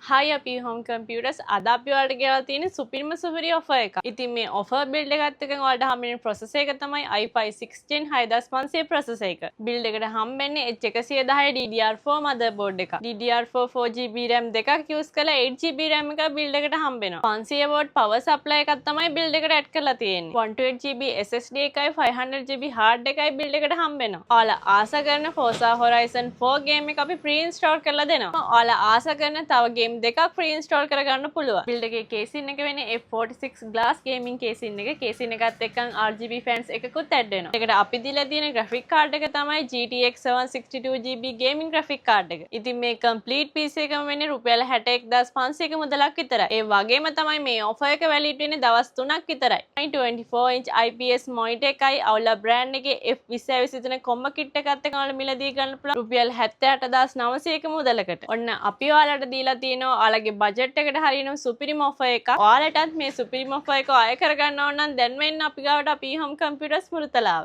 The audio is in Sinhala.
Hi අපි home computers අද අපි ඔයාලට ගෙනලා තියෙන සුපිරිම සුපිරි offer එකක්. ඉතින් මේ offer build එකත් එක්ක ඔයාලට හම්බෙන processor එක තමයි i5 6th gen 6500 processor එක. build එකට හම්බෙන්නේ H110 DDR4 motherboard එකක්. DDR4 4GB RAM දෙකක් use කරලා 8GB RAM එකක් build එකට හම්බෙනවා. 500 watt power supply එකක් තමයි build එකට add කරලා තියෙන්නේ. 128GB SSD එකයි 500GB hard එකයි build එකට හම්බෙනවා. ඔයාලා ආස කරන Forza Horizon 4 game එක අපි pre-install කරලා දෙනවා. ඔයාලා ආස කරන තව game දෙකක් free install කරගන්න පුළුවන්. build එකේ casing එක වෙන්නේ F46 glass gaming casing එක. casing එකත් එක්කන් RGB fans එකකුත් add වෙනවා. ඒකට අපි දීලා තියෙන graphic card එක තමයි GTX 762GB gaming graphic card එක. ඉතින් මේ complete PC එකම වෙන්නේ රුපියල් 61500ක මුදලක් විතරයි. ඒ වගේම තමයි මේ offer එක valid වෙන්නේ දවස් 3ක් විතරයි. 24 inch IPS monitor එකයි Aula brand එකේ F2023 combo kit එකත් එක්ක ඔයාලා මිලදී ගන්න පුළුවන් රුපියල් 78900ක මුදලකට. ඔන්න අපි ඔයාලට දීලා තියෙනවා ඔයාලගේ බජට් එකට හරියන සුපිරිම offer එකක්. ඔයාලටත් මේ සුපිරිම offer එක අය කරගන්න ඕන නම් දැන්ම එන්න අපි ගාවට අපි home computers මුරතලාව.